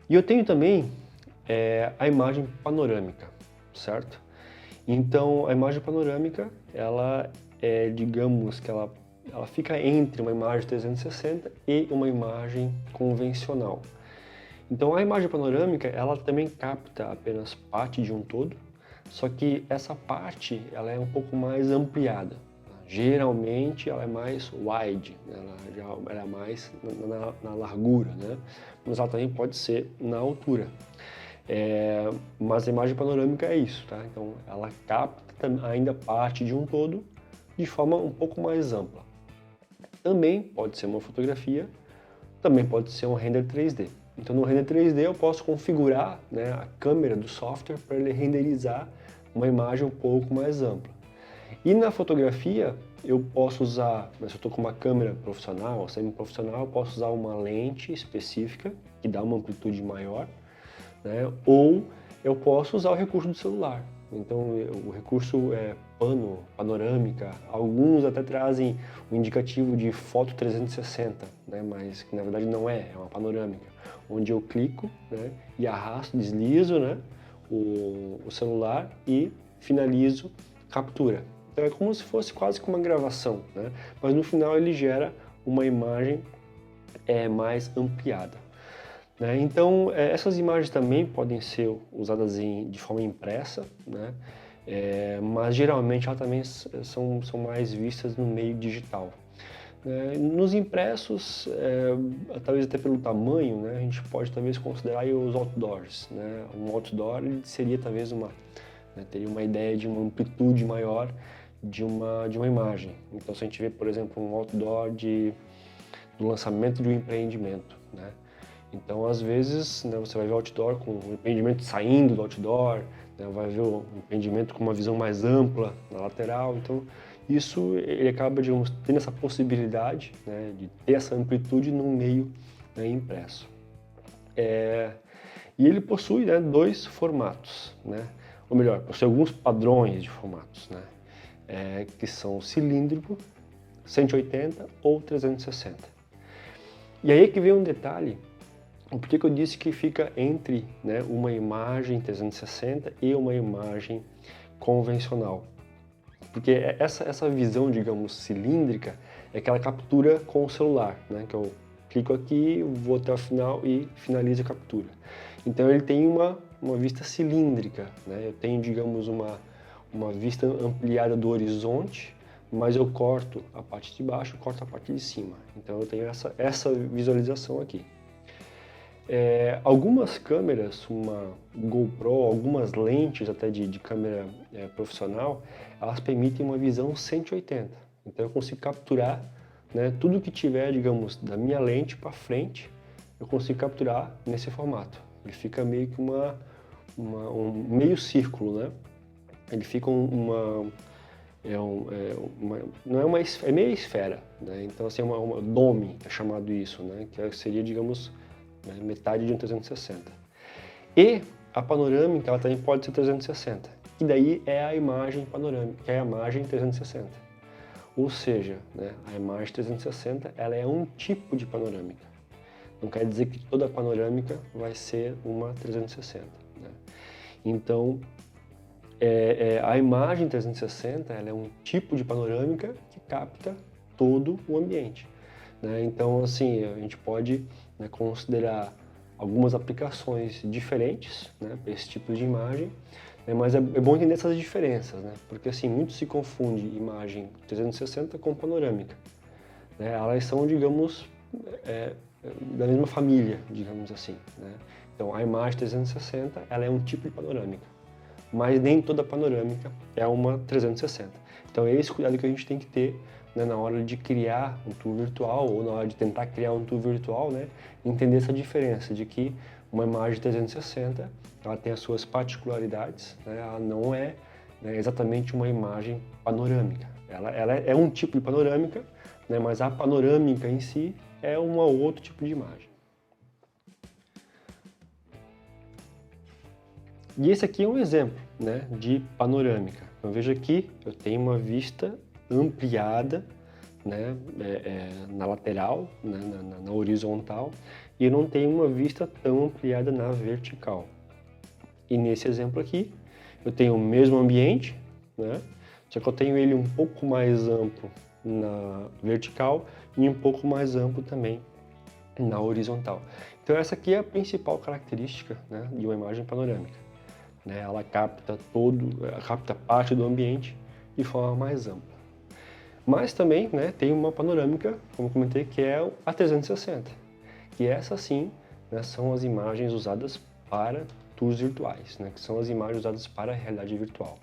E eu tenho também a imagem panorâmica, certo? Então, a imagem panorâmica, ela digamos que ela fica entre uma imagem 360 e uma imagem convencional. Então, a imagem panorâmica, ela também capta apenas parte de um todo, só que essa parte, ela é um pouco mais ampliada. Geralmente, ela é mais wide, né? Ela é mais na largura, né? Mas ela também pode ser na altura. Mas a imagem panorâmica é isso, tá? Então, ela capta ainda parte de um todo de forma um pouco mais ampla. Também pode ser uma fotografia, também pode ser um render 3D. Então, no render 3D eu posso configurar, né, a câmera do software para ele renderizar uma imagem um pouco mais ampla. E na fotografia eu posso usar, se eu estou com uma câmera profissional ou semi-profissional, eu posso usar uma lente específica que dá uma amplitude maior, né, ou eu posso usar o recurso do celular. Então, o recurso é panorâmica, alguns até trazem o indicativo de foto 360, né, mas que na verdade não é uma panorâmica, onde eu clico, né, e arrasto, deslizo, né, o celular e finalizo captura. Então é como se fosse quase que uma gravação, né, mas no final ele gera uma imagem mais ampliada. Né? Então, essas imagens também podem ser usadas de forma impressa, né? Mas geralmente elas também são mais vistas no meio digital. Nos impressos, talvez até pelo tamanho, né, a gente pode talvez considerar aí os outdoors. Né? Um outdoor seria talvez teria uma ideia de uma amplitude maior de uma imagem. Então, se a gente vê, por exemplo, um outdoor do lançamento de um empreendimento, né? Então, às vezes, né, você vai ver o outdoor com o empreendimento saindo do outdoor, né, vai ver o empreendimento com uma visão mais ampla na lateral. Então, isso ele acaba, digamos, tendo essa possibilidade, né, de ter essa amplitude no meio, né, impresso. E ele possui, né, dois formatos, né, ou melhor, possui alguns padrões de formatos, né, que são cilíndrico, 180 ou 360. E aí que vem um detalhe. Por que eu disse que fica entre, né, uma imagem 360 e uma imagem convencional? Porque essa visão, digamos, cilíndrica é que ela captura com o celular, né? Que eu clico aqui, vou até o final e finalizo a captura. Então ele tem uma vista cilíndrica, né? Eu tenho, digamos, uma vista ampliada do horizonte, mas eu corto a parte de baixo, corto a parte de cima. Então eu tenho essa visualização aqui. Algumas câmeras, uma GoPro, algumas lentes até de câmera profissional, elas permitem uma visão 180. Então eu consigo capturar, né, tudo que tiver, digamos, da minha lente para frente, eu consigo capturar nesse formato. Ele fica meio que um meio círculo, né? Ele fica não é é meia esfera, né? Então assim, uma dome, é chamado isso, né? Que seria, digamos, né, metade de um 360. E a panorâmica, ela também pode ser 360, e daí é a imagem panorâmica, que é a imagem 360. Ou seja, né, a imagem 360, ela é um tipo de panorâmica. Não quer dizer que toda panorâmica vai ser uma 360. Né? Então, a imagem 360, ela é um tipo de panorâmica que capta todo o ambiente. Né? Então, assim, a gente pode, né, considerar algumas aplicações diferentes, né, para esse tipo de imagem, né, mas é bom entender essas diferenças, né, porque assim, muito se confunde imagem 360 com panorâmica. Né, elas são, digamos, da mesma família, digamos assim. Né? Então, a imagem 360 ela é um tipo de panorâmica, mas nem toda panorâmica é uma 360. Então, é esse cuidado que a gente tem que ter, né, na hora de criar um tour virtual ou na hora de tentar criar um tour virtual, né, entender essa diferença de que uma imagem 360 ela tem as suas particularidades, né, ela não é, né, exatamente uma imagem panorâmica. Ela é um tipo de panorâmica, né, mas a panorâmica em si é um outro tipo de imagem. E esse aqui é um exemplo, né, de panorâmica. Então veja aqui, eu tenho uma vista ampliada, né, na lateral, né, na horizontal, e eu não tenho uma vista tão ampliada na vertical. E nesse exemplo aqui, eu tenho o mesmo ambiente, né, só que eu tenho ele um pouco mais amplo na vertical e um pouco mais amplo também na horizontal. Então essa aqui é a principal característica, né, de uma imagem panorâmica, né? Ela capta parte do ambiente de forma mais ampla. Mas também, né, tem uma panorâmica, como eu comentei, que é a 360, que essa sim, né, são as imagens usadas para tours virtuais, né, que são as imagens usadas para a realidade virtual.